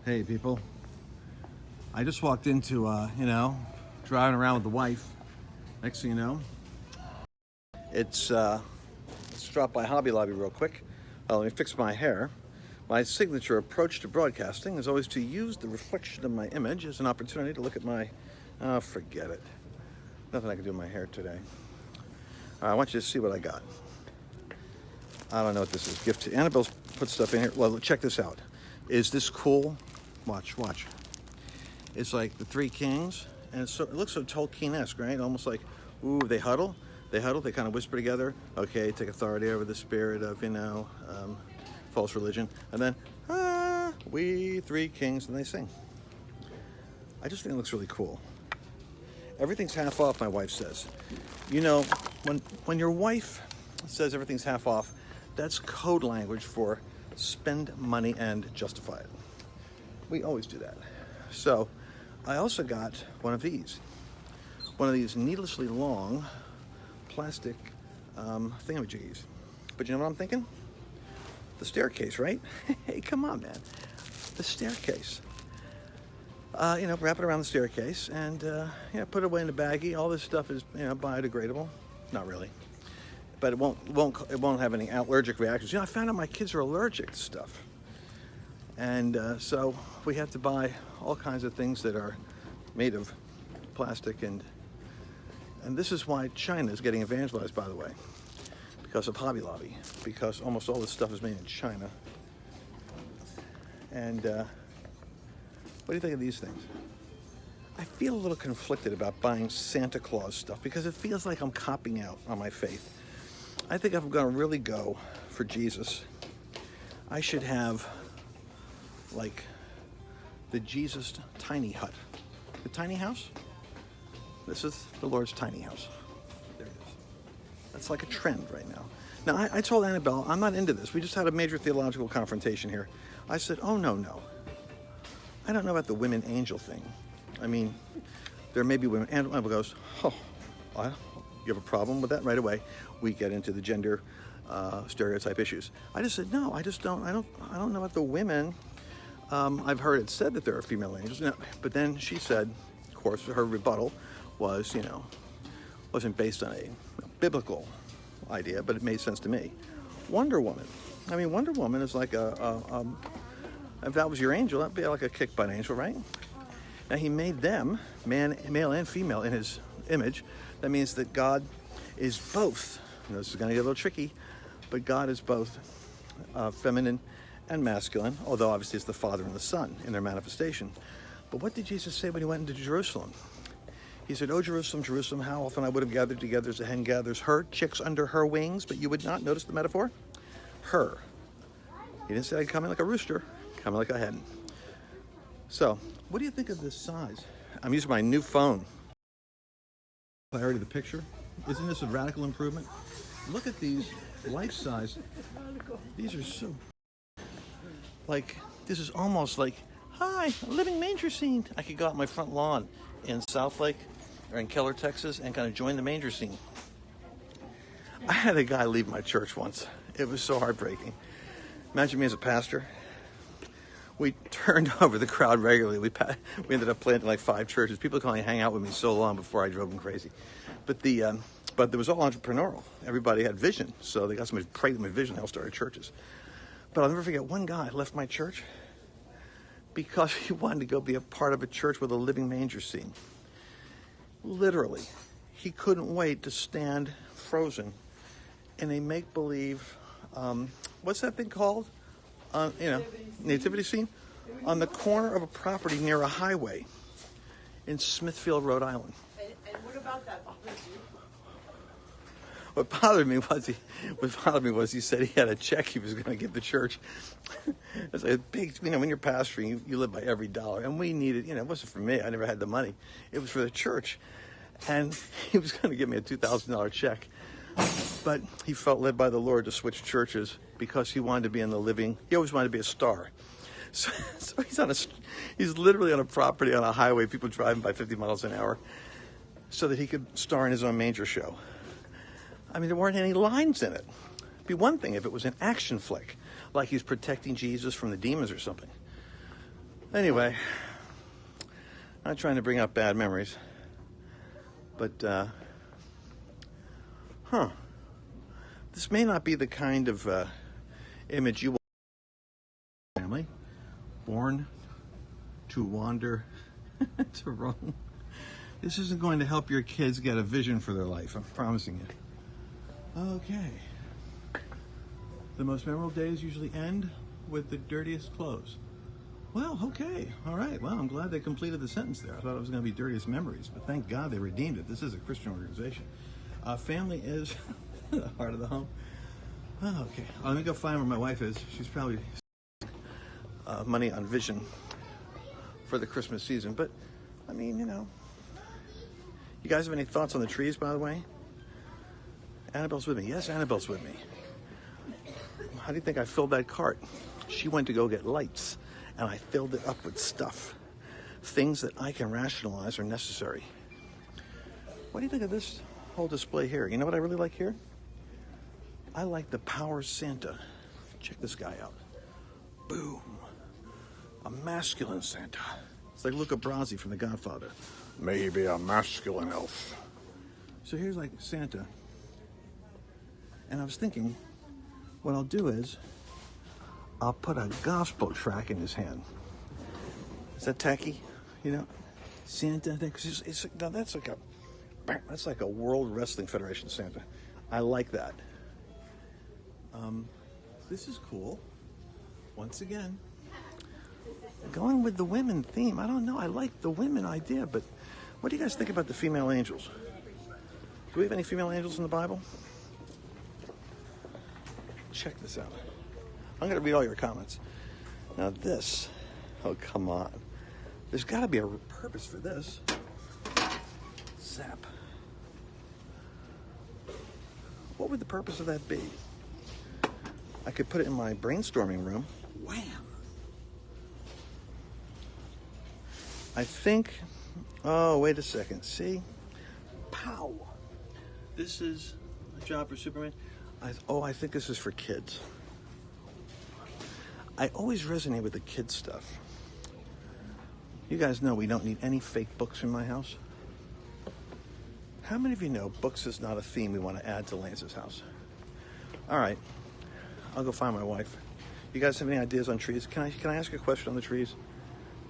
Hey people, I just walked into, driving around with the wife. Next thing you know, let's drop by Hobby Lobby real quick. Let me fix my hair. My signature approach to broadcasting is always to use the reflection of my image as an opportunity to look at my, forget it. Nothing I can do with my hair today. I want you to see what I got. I don't know what this is. Gift to Annabelle's put stuff in here. Well, check this out. Is this cool? Watch. It's like the Three Kings, and it looks so Tolkien-esque, right? Almost like, ooh, they huddle, they kind of whisper together. Okay, take authority over the spirit of, false religion. And then, we three kings, and they sing. I just think it looks really cool. Everything's half off, my wife says. You know, when your wife says everything's half off, that's code language for spend money and justify it. We always do that. So I also got one of these needlessly long plastic thingamajiggies. But you know what I'm thinking? The staircase, right? Hey, come on, man. The staircase. Wrap it around the staircase and put it away in the baggie. All this stuff is biodegradable. Not really. But it won't have any allergic reactions. I found out my kids are allergic to stuff. And so we have to buy all kinds of things that are made of plastic, and this is why China is getting evangelized, by the way, because of Hobby Lobby, because almost all this stuff is made in China. And what do you think of these things? I feel a little conflicted about buying Santa Claus stuff because it feels like I'm copping out on my faith. I think if I'm going to really go for Jesus, I should have like the Jesus tiny hut. The tiny house? This is the Lord's tiny house. There it is. That's like a trend right now. Now, I told Annabelle, I'm not into this. We just had a major theological confrontation here. I said, oh, no. I don't know about the women angel thing. I mean, there may be women. Annabelle goes, you have a problem with that? Right away, we get into the gender stereotype issues. I just said, no, I don't know about the women. I've heard it said that there are female angels, but then she said, of course, her rebuttal was, wasn't based on a biblical idea, but it made sense to me. Wonder Woman. I mean, Wonder Woman is like if that was your angel, that'd be like a kick-butt angel, right? Now, he made them, male and female, in his image. That means that God is both. This is going to get a little tricky, but God is both feminine and masculine, although obviously it's the Father and the Son in their manifestation. But what did Jesus say when he went into Jerusalem? He said, "Oh, Jerusalem, Jerusalem, how often I would have gathered together as a hen gathers her chicks under her wings," but you would not notice the metaphor? Her. He didn't say I'd come in like a rooster, come in like a hen. So, what do you think of this size? I'm using my new phone. Clarity of the picture. Isn't this a radical improvement? Look at these life size. These are so... this is almost like, hi, a living manger scene. I could go out my front lawn in Southlake or in Keller, Texas, and kind of join the manger scene. I had a guy leave my church once. It was so heartbreaking. Imagine me as a pastor. We turned over the crowd regularly. We ended up planting like 5 churches. People could only hang out with me so long before I drove them crazy. But there was all entrepreneurial. Everybody had vision, so they got somebody pregnant with vision. They all started churches. But I'll never forget, one guy left my church because he wanted to go be a part of a church with a living manger scene. Literally, he couldn't wait to stand frozen in a make-believe, what's that thing called? Nativity scene on the corner of a property near a highway in Smithfield, Rhode Island. And what about that bothers you? What bothered me was he said he had a check he was going to give the church. It's like a big, when you're pastoring, you live by every dollar, and we needed, it wasn't for me. I never had the money. It was for the church, and he was going to give me a $2,000 check. But he felt led by the Lord to switch churches because he wanted to be in the living. He always wanted to be a star. So he's literally on a property on a highway, people driving by 50 miles an hour, so that he could star in his own manger show. I mean, there weren't any lines in it. It'd be one thing if it was an action flick, like he's protecting Jesus from the demons or something. Anyway, not trying to bring up bad memories, but, this may not be the kind of image you will family born to wander to roam. This isn't going to help your kids get a vision for their life, I'm promising you. Okay. The most memorable days usually end with the dirtiest clothes. Well, okay, all right. Well, I'm glad they completed the sentence there. I thought it was going to be dirtiest memories, but thank God they redeemed it. This is a Christian organization. Family is the heart of the home. Oh, okay, let me go find where my wife is. She's probably money on vision for the Christmas season. But, I mean, you know. You guys have any thoughts on the trees, by the way? Annabelle's with me. Yes, Annabelle's with me. How do you think I filled that cart? She went to go get lights, and I filled it up with stuff. Things that I can rationalize are necessary. What do you think of this whole display here? You know what I really like here? I like the Power Santa. Check this guy out. Boom. A masculine Santa. It's like Luca Brasi from The Godfather. Maybe a masculine elf. So here's like Santa. And I was thinking, what I'll do is, I'll put a gospel track in his hand. Is that tacky? You know, Santa. Now that's like a World Wrestling Federation Santa. I like that. This is cool. Once again, going with the women theme. I don't know. I like the women idea, but what do you guys think about the female angels? Do we have any female angels in the Bible? Check this out. I'm going to read all your comments. Now this, oh come on. There's got to be a purpose for this. Zap. What would the purpose of that be? I could put it in my brainstorming room. Wham! I think, oh, wait a second. See? Pow! This is a job for Superman. I think this is for kids. I always resonate with the kids stuff. You guys know we don't need any fake books in my house. How many of you know books is not a theme we want to add to Lance's house? All right, I'll go find my wife. You guys have any ideas on trees? Can I ask you a question on the trees?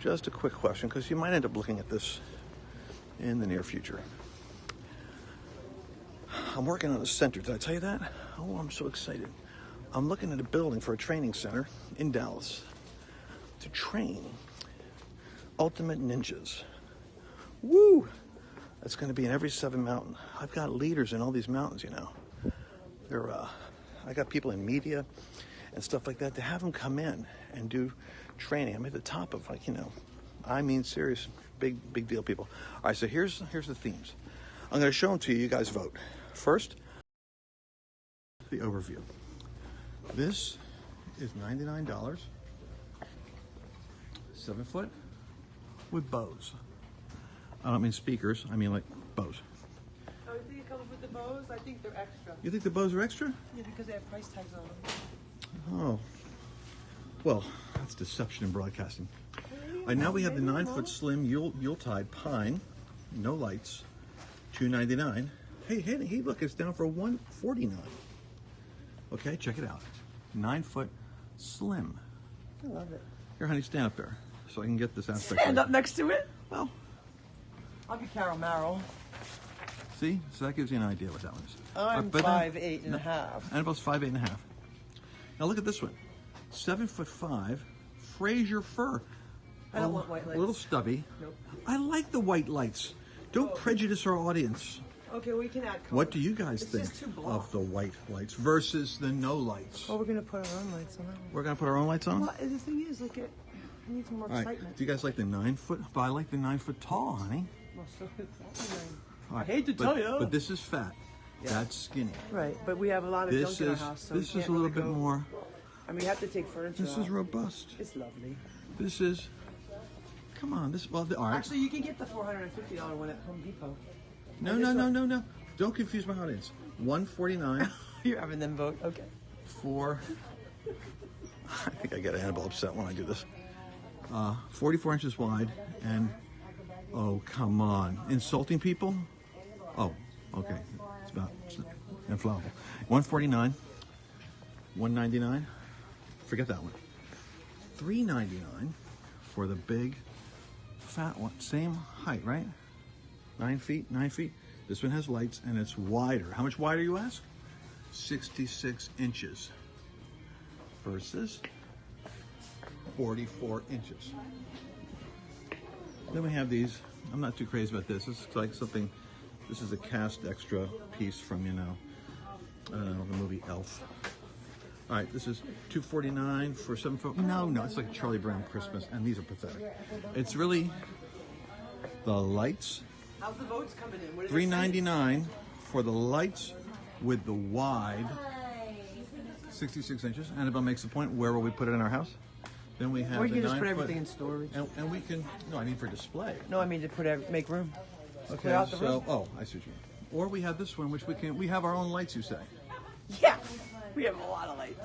Just a quick question, because you might end up looking at this in the near future. I'm working on a center. Did I tell you that? Oh, I'm so excited. I'm looking at a building for a training center in Dallas to train ultimate ninjas. Woo! That's going to be in every 7 mountain. I've got leaders in all these mountains, you know. I got people in media and stuff like that to have them come in and do training. I'm at the top of, like, you know, I mean serious, big deal people. All right, so here's the themes. I'm going to show them to you. You guys vote. First, the overview. This is $99. 7 foot with bows. I don't mean speakers. I mean like bows. Oh, you think it comes with the bows? I think they're extra. You think the bows are extra? Yeah, because they have price tags on them. Oh. Well, that's deception in broadcasting. All right, now we have the 9 foot slim Yuletide pine, no lights, $299. Hey, look, it's down for $149. Okay, check it out. 9 foot slim. I love it. Here, honey, stand up there so I can get this aspect. Stand up next to it? Well, I'll be Carol Merrill. see? So that gives you an idea what that one is. I'm But 5'8" and a half. Annabelle's 5'8" and a half. Now look at this one. 7'5", Fraser fir. I don't want white lights. A little stubby. Nope. I like the white lights. Don't prejudice our audience. Okay, we can add color. What do you guys It's think just too block. of the white lights versus the no lights? Well, we're going to put our own lights on that one. We're going to put our own lights on? Well, the thing is, like, it needs more All right. excitement. Do you guys like the 9 foot? But I like the 9 foot tall, honey. Well, so it's All right. I hate to tell you. But this is fat. That's skinny. Right, but we have a lot of This junk in our is house, so this we is can't a little really bit go. more. I mean, you have to take furniture This off. is robust. It's lovely. This is. Come on. This. Well, all right. Actually, you can get the $450 one at Home Depot. No. Don't confuse my audience. $149 You're having them vote. Okay. for. I think I get Annabelle upset when I do this. 44 inches wide, and oh, come on. Insulting people? Oh, okay. It's about inflammable. 149, 199. Forget that one. 399 for the big, fat one. Same height, right? 9 feet, 9 feet. This one has lights and it's wider. How much wider, you ask? 66 inches versus 44 inches. Then we have these. I'm not too crazy about this. This is like something, this is a cast extra piece from, you know, the movie Elf. All right, this is $249 for 7 foot. No, it's like a Charlie Brown Christmas, and these are pathetic. It's really the lights. How's the votes coming in? What is $399 for the lights with the wide 66 inches. Annabelle makes the point, where will we put it in our house? Then we have Or you the can just 9 put foot, everything in storage. and we can, no, I mean for display. No, I mean to make room. Just clear Okay, out the room. so, I see what you mean. Or we have this one, which we have our own lights, you say. Yeah, we have a lot of lights.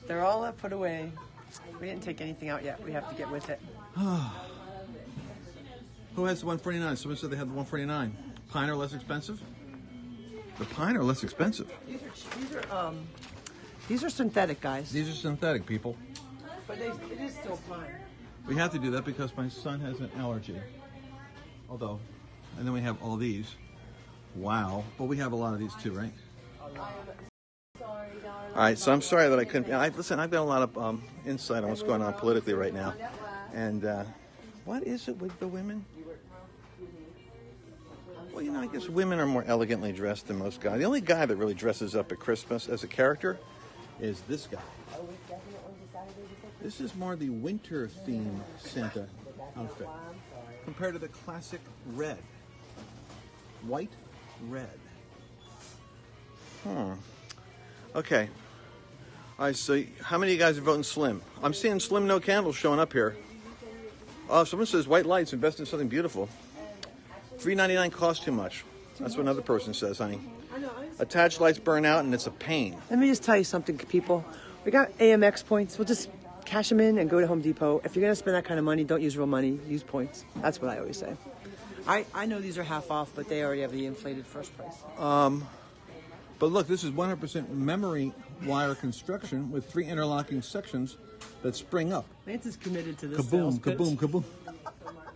They're all put away. We didn't take anything out yet. We have to get with it. Who has the 149? Someone said they had the 149. Pine are less expensive? The pine are less expensive. These are synthetic, guys. These are synthetic, people. But it is still pine. We have to do that because my son has an allergy. Although, and then we have all these. Wow. But we have a lot of these too, right? All right, so I'm sorry that I couldn't. Listen, I've got a lot of insight on what's going on politically right now. And what is it with the women? Well, you know, I guess women are more elegantly dressed than most guys. The only guy that really dresses up at Christmas as a character is this guy. This is more the winter theme Santa outfit compared to the classic red. White, red. Okay. All right, so how many of you guys are voting slim? I'm seeing slim no candles showing up here. Oh, someone says white lights, invest in something beautiful. $3.99 costs too much. That's what another person says, honey. Attached lights burn out and it's a pain. Let me just tell you something, people. We got AMX points. We'll just cash them in and go to Home Depot. If you're going to spend that kind of money, don't use real money. Use points. That's what I always say. I know these are half off, but they already have the inflated first price. But look, this is 100% memory wire construction with 3 interlocking sections that spring up. Lance is committed to this Kaboom, sales pitch. kaboom, kaboom.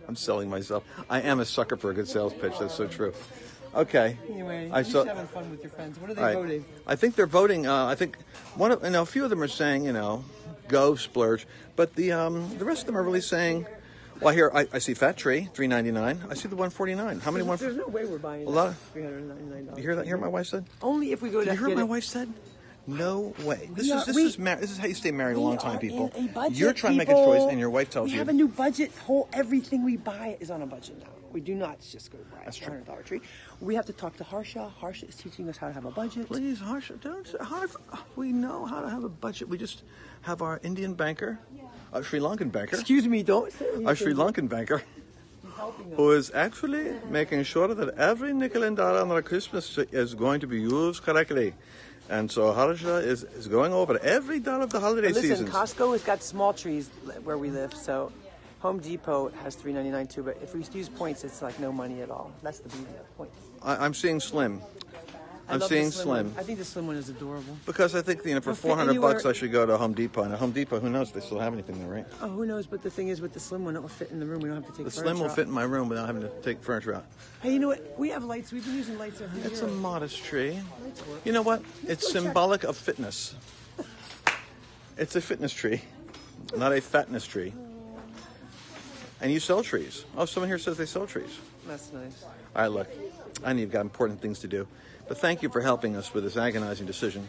I'm selling myself. I am a sucker for a good sales pitch. That's so true. Okay. Anyway, I you're saw, just having fun with your friends. What are they all right. voting? I think they're voting. I think a few of them are saying, go splurge, but the rest of them are really saying. Well, here I see Fat Tree, $3.99. I see the 149. How many? There's no way we're buying a lot. $399. You hear that? Hear what my wife said? Only if we go to. Did you hear what my it. wife said? No way. This is how you stay married a We long time, are people. in a budget, You're trying to make a people. choice, and your wife tells we you. have a new budget. Everything we buy is on a budget now. We do not just go buy a $100 tree. We have to talk to Harsha. Harsha is teaching us how to have a budget. Please, Harsha, don't. We know how to have a budget. We just have our Indian banker, a Sri Lankan banker. Excuse me, don't. Our Sri Lankan banker, who is actually making sure that every nickel and dime on our Christmas is going to be used correctly. And so Harsha is going over every dollar of the holiday season. Costco has got small trees where we live, so Home Depot has $3.99 too. But if we use points, it's like no money at all. That's the beauty of points. I'm seeing slim. I'm love seeing the slim. I think the slim one is adorable. Because I think for $400 I should go to Home Depot. And at Home Depot, who knows if they still have anything there, right? Oh, who knows? But the thing is, with the slim one, it will fit in the room. We don't have to take The furniture slim will out. fit in my room without having to take furniture out. Hey, you know what? We have lights. We've been using lights every year. It's a modest tree. You know what? It's symbolic of fitness. It's a fitness tree, not a fatness tree. And you sell trees. Oh, someone here says they sell trees. That's nice. All right, look, I know you've got important things to do, but thank you for helping us with this agonizing decision.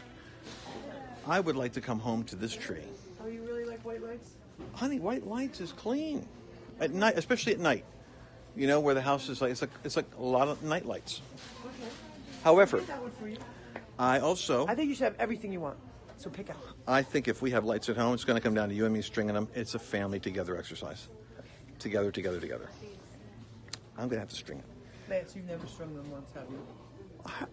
I would like to come home to this tree. Oh, you really like white lights? Honey, white lights is clean at night, especially at night. You know, where the house is it's like a lot of night lights. Okay. However, That one for you. I think you should have everything you want. So pick out. I think if we have lights at home, it's going to come down to you and me stringing them. It's a family together exercise. Together. I'm going to have to string it. Lance, you've never strung them once, have you?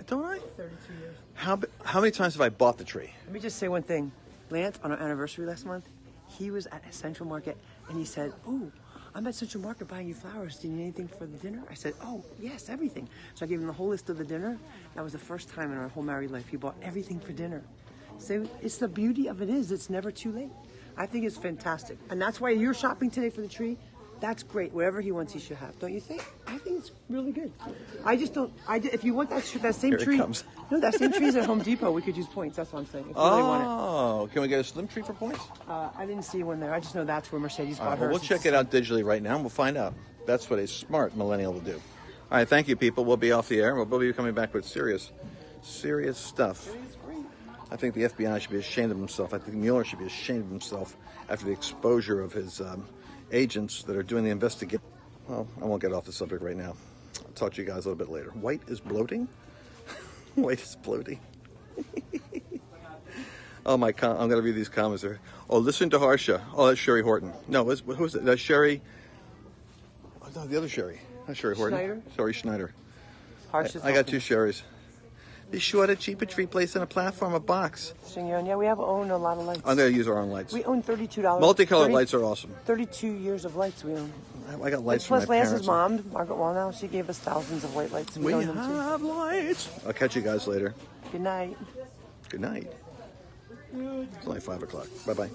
Don't I? 32 years. How many times have I bought the tree? Let me just say one thing. Lance, on our anniversary last month, He was at a Central Market and he said, "Oh, I'm at Central Market buying you flowers. Do you need anything for the dinner?" I said, "Oh, yes, everything." So I gave him the whole list of the dinner. That was the first time in our whole married life he bought everything for dinner. So it's the beauty of it is it's never too late. I think it's fantastic. And that's why you're shopping today for the tree. That's great. Whatever he wants, he should have. Don't you think? I think it's really good. I just don't. If you want that same Here it tree, comes. no, that same tree is at Home Depot. We could use points. That's what I'm saying. If you really want it. Oh, can we get a slim tree for points? I didn't see one there. I just know that's where Mercedes All bought right, well, hers. we'll check it out digitally right now, and we'll find out. That's what a smart millennial will do. All right, thank you, people. We'll be off the air. We'll be coming back with serious stuff. I think the FBI should be ashamed of himself. I think Mueller should be ashamed of himself after the exposure of his agents that are doing the investigation. Well, I won't get off the subject right now. I'll talk to you guys a little bit later. White is bloating? White is bloating. Oh, I'm going to read these comments here. Oh, listen to Harsha. Oh, that's Sherry Horton. No, who's that? That's Sherry. Oh, no, the other Sherry. Not Sherry Horton. Schneider? Sorry, Schneider. Harsha's I got two Sherrys. Be sure to cheap a tree place in a platform, a box. Xingyuan, yeah, we have owned a lot of lights. I'm going to use our own lights. We own $32. Multicolored lights are awesome. 32 years of lights we own. I got lights from Plus my Lance's parents. mom, Margaret Wallnau, she gave us thousands of white lights. We own them too. have lights. I'll catch you guys later. Good night. Good night. It's only 5 o'clock. Bye-bye.